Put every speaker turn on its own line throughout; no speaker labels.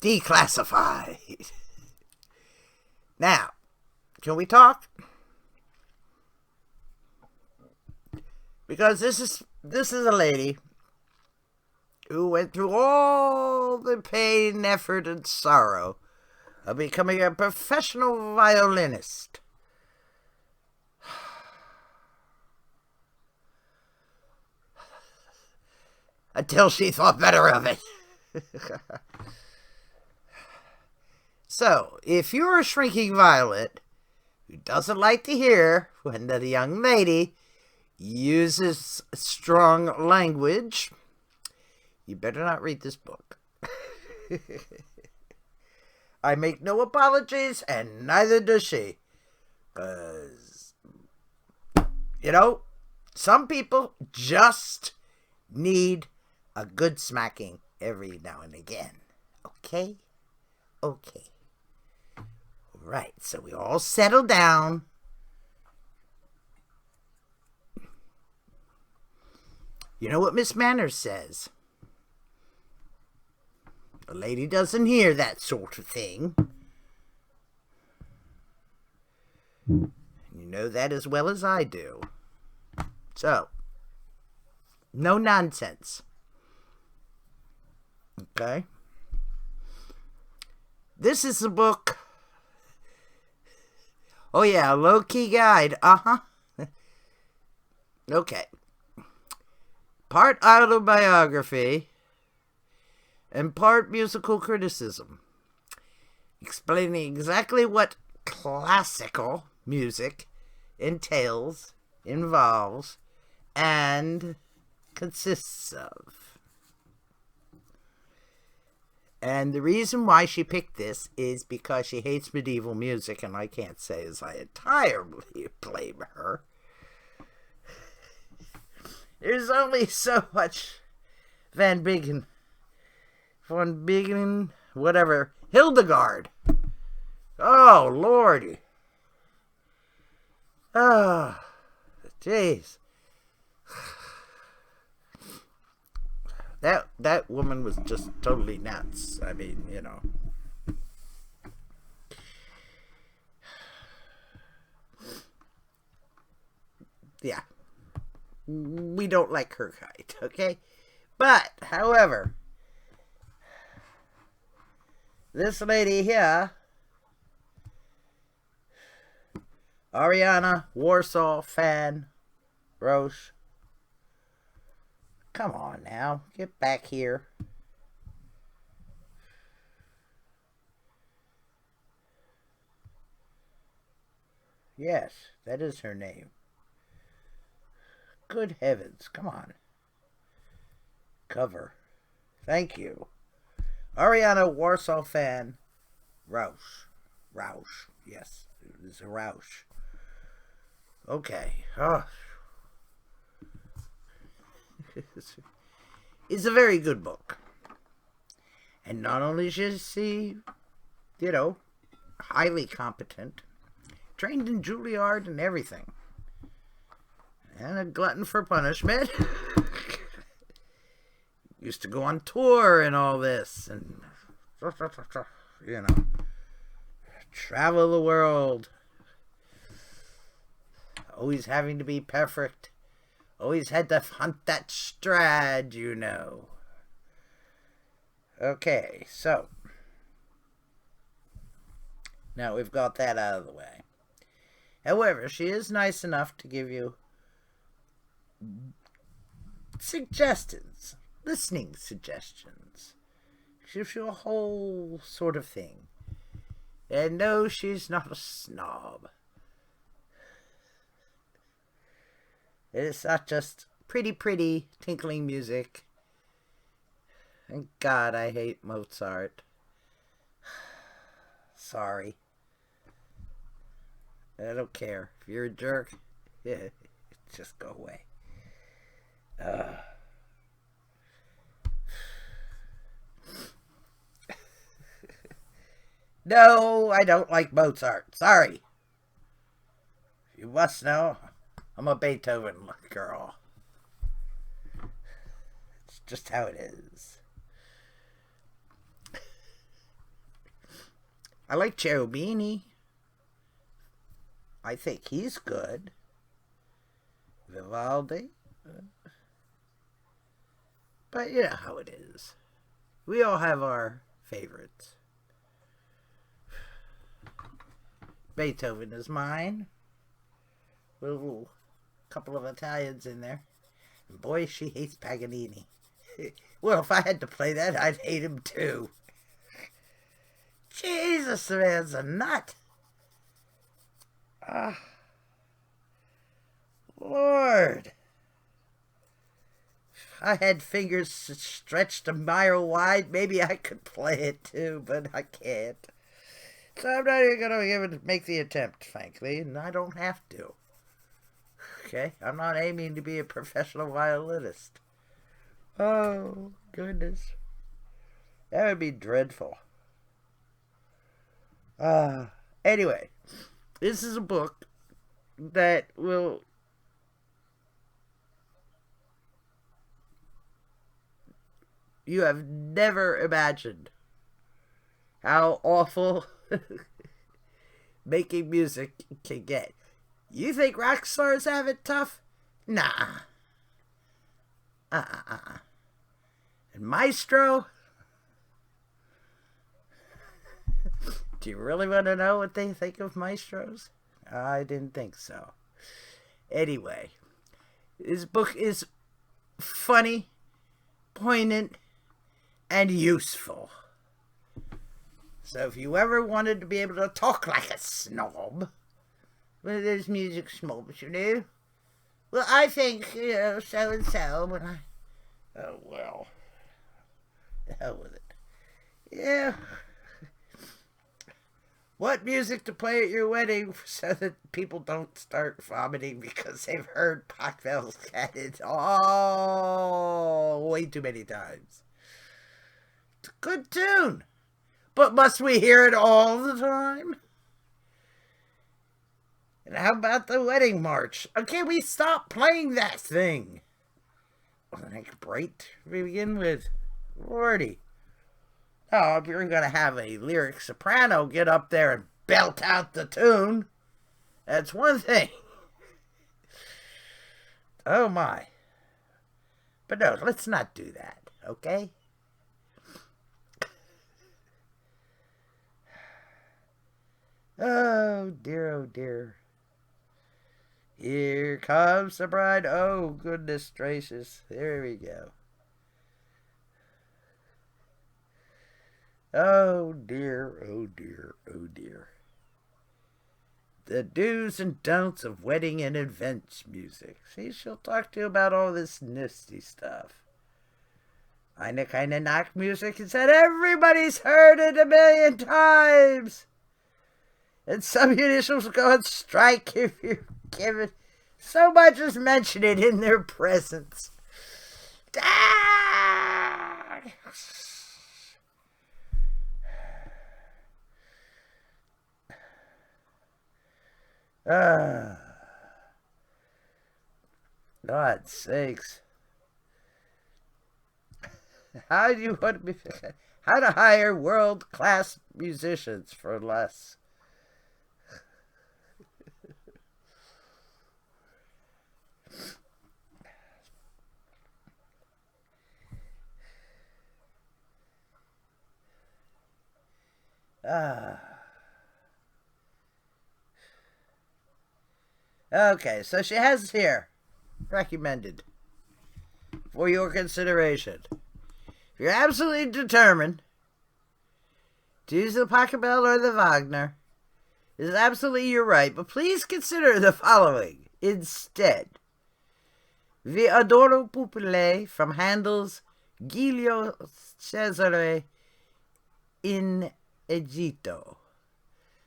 DeClassified. Now, can we talk? Because this is a lady who went through all the pain, effort, and sorrow of becoming a professional violinist. Until she thought better of it. So, if you're a shrinking violet who doesn't like to hear when the young lady uses strong language, you better not read this book. I make no apologies, and neither does she. Because, some people just need a good smacking every now and again. Okay? Okay. Right, so we all settle down. You know what Miss Manners says? A lady doesn't hear that sort of thing. You know that as well as I do. So, no nonsense. Okay? This is a book. Oh yeah, a low-key guide. Okay. Part autobiography and part musical criticism, explaining exactly what classical music entails, involves, and consists of. And the reason why she picked this is because she hates medieval music, and I can't say as I entirely blame her. There's only so much Van Bingen, whatever, Hildegard. Oh, Lordy. Oh, jeez. That woman was just totally nuts. I mean, Yeah. We don't like her kind, okay? But, however, this lady here, Arianna Warsaw-Fan Rauch. Come on now, get back here. Yes, that is her name. Good heavens, come on. Cover. Thank you. Arianna Warsaw-Fan Rauch. Rauch, yes, it is a Rauch. Okay. Oh. It's a very good book. And not only is she, highly competent, trained in Juilliard and everything, and a glutton for punishment. Used to go on tour and all this, and, travel the world. Always having to be perfect. Always had to hunt that Strad, Okay, so. Now we've got that out of the way. However, she is nice enough to give you suggestions, listening suggestions. She gives you a whole sort of thing. And no, she's not a snob. It's not just pretty tinkling music. Thank God I hate Mozart. Sorry. I don't care. If you're a jerk, just go away. No, I don't like Mozart. Sorry. You must know, I'm a Beethoven girl. It's just how it is. I like Cherubini. I think he's good. Vivaldi. But you know how it is. We all have our favorites. Beethoven is mine. With a little couple of Italians in there. And boy, she hates Paganini. Well, if I had to play that, I'd hate him too. Jesus, the man's a nut. Lord. If I had fingers stretched a mile wide, maybe I could play it too, but I can't. So I'm not even going to make the attempt, frankly, and I don't have to. Okay? I'm not aiming to be a professional violinist. Oh, goodness. That would be dreadful. Anyway, this is a book that will... You have never imagined how awful making music can get. You think rock stars have it tough? Nah. And Maestro? Do you really want to know what they think of maestros? I didn't think so. Anyway, this book is funny, poignant, and useful. So if you ever wanted to be able to talk like a snob, well, there's music snobs, you know. Well, I think, you know, so and so, when I... Oh, well. The hell with it. Yeah. What music to play at your wedding so that people don't start vomiting because they've heard Bach's Canons way too many times. It's a good tune. But must we hear it all the time? And how about the wedding march? Can we stop playing that thing? Well, then I could break to begin with. Lordy. Oh, if you're going to have a lyric soprano get up there and belt out the tune, that's one thing. Oh, my. But no, let's not do that, okay? Oh, dear, oh, dear. Here comes the bride. Oh, goodness gracious. There we go. Oh, dear, oh, dear, oh, dear. The do's and don'ts of wedding and events music. See, she'll talk to you about all this nasty stuff. Eine keine Nachtmusik is that everybody's heard it a million times. And some musicians will go on strike if you give it so much as mention it in their presence. Ah! God's sakes. How do you want to be? How to hire world-class musicians for less? Okay, so she has here, recommended, for your consideration. If you're absolutely determined to use the Pachelbel or the Wagner, it is absolutely your right, but please consider the following instead. Vi adoro Pupille from Handel's Giulio Cesare in Egitto.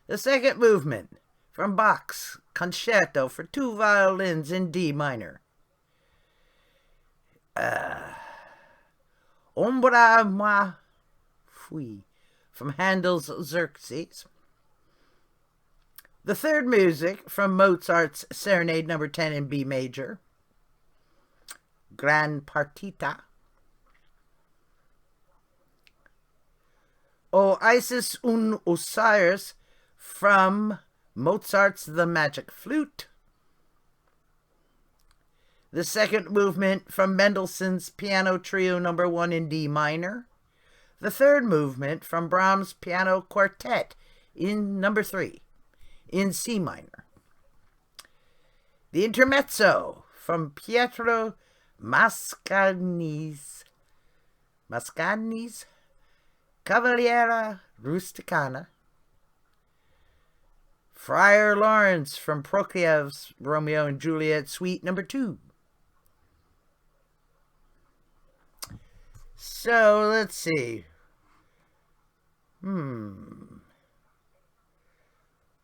The second movement from Bach's Concerto for 2 violins in D minor. Ombra moi fui from Handel's Xerxes. The third music from Mozart's Serenade No. 10 in B major. Gran Partita. O Isis und Osiris from Mozart's The Magic Flute. The second movement from Mendelssohn's Piano Trio No. 1 in D minor. The third movement from Brahms' Piano Quartet in No. 3 in C minor. The intermezzo from Pietro Mascagni's Cavaliera Rusticana. Friar Lawrence from Prokofiev's Romeo and Juliet Suite No. 2. So, let's see.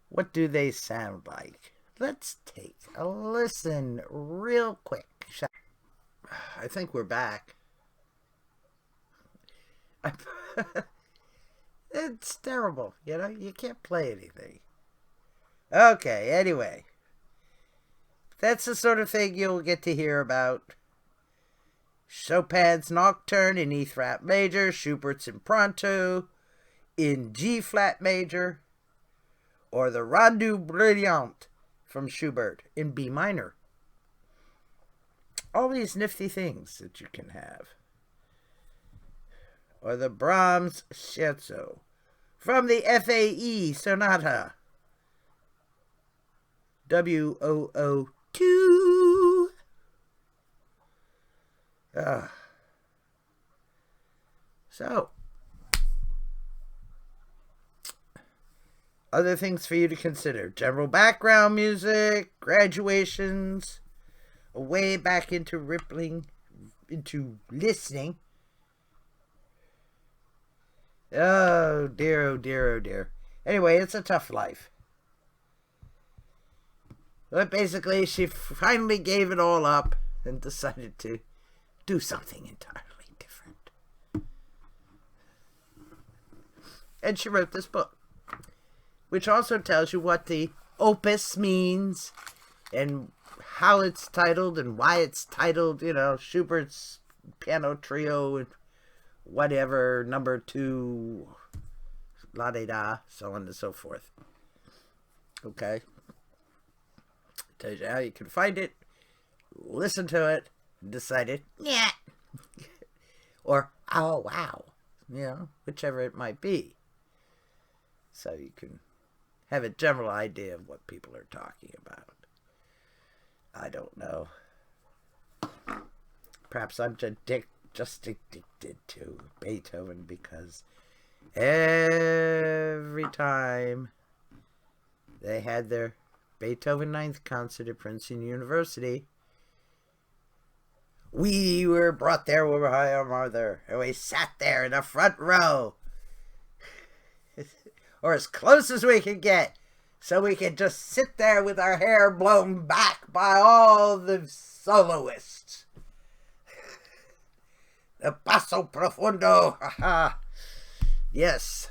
What do they sound like? Let's take a listen real quick. I think we're back. It's terrible, you know? You can't play anything. Okay, anyway. That's the sort of thing you'll get to hear about. Chopin's Nocturne in E-flat major, Schubert's Impromptu in G-flat major, or the Rondeau Brilliant from Schubert in B minor. All these nifty things that you can have. Or the Brahms Scherzo from the FAE Sonata WOO2. So, other things for you to consider. General background music, graduations, a way back into listening. Oh dear, oh dear, oh dear. Anyway, it's a tough life. But basically, she finally gave it all up and decided to do something entirely different. And she wrote this book, which also tells you what the opus means and how it's titled and why it's titled, you know, Schubert's Piano Trio and whatever, number 2, la-de-da, so on and so forth. Okay? Tells you how you can find it, listen to it, decide it, yeah, or, oh, wow, you know, whichever it might be. So you can have a general idea of what people are talking about. I don't know. Perhaps I'm just addicted to Beethoven because every time they had their Beethoven Ninth Concert at Princeton University, we were brought there with our mother, and we sat there in the front row, or as close as we could get, so we could just sit there with our hair blown back by all the soloists. The basso profundo, haha. Yes.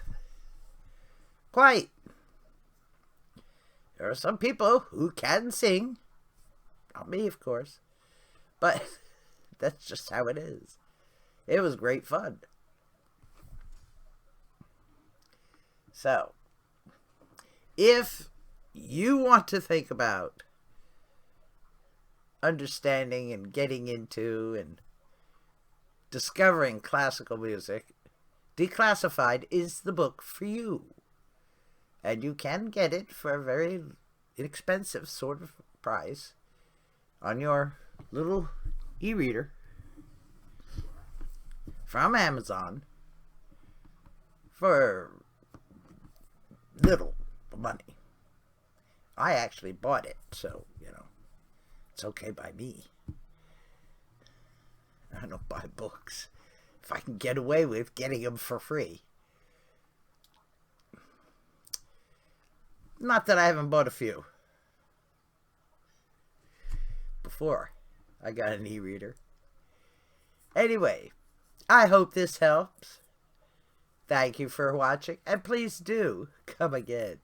Quite. There are some people who can sing. Not me, of course. But that's just how it is. It was great fun. So, if you want to think about understanding and getting into and discovering classical music, DeClassified is the book for you. And you can get it for a very inexpensive sort of price on your little e-reader from Amazon for little money. I actually bought it, so, you know, it's okay by me. I don't buy books if I can get away with getting them for free. Not that I haven't bought a few before I got an e-reader. Anyway, I hope this helps. Thank you for watching, and please do come again.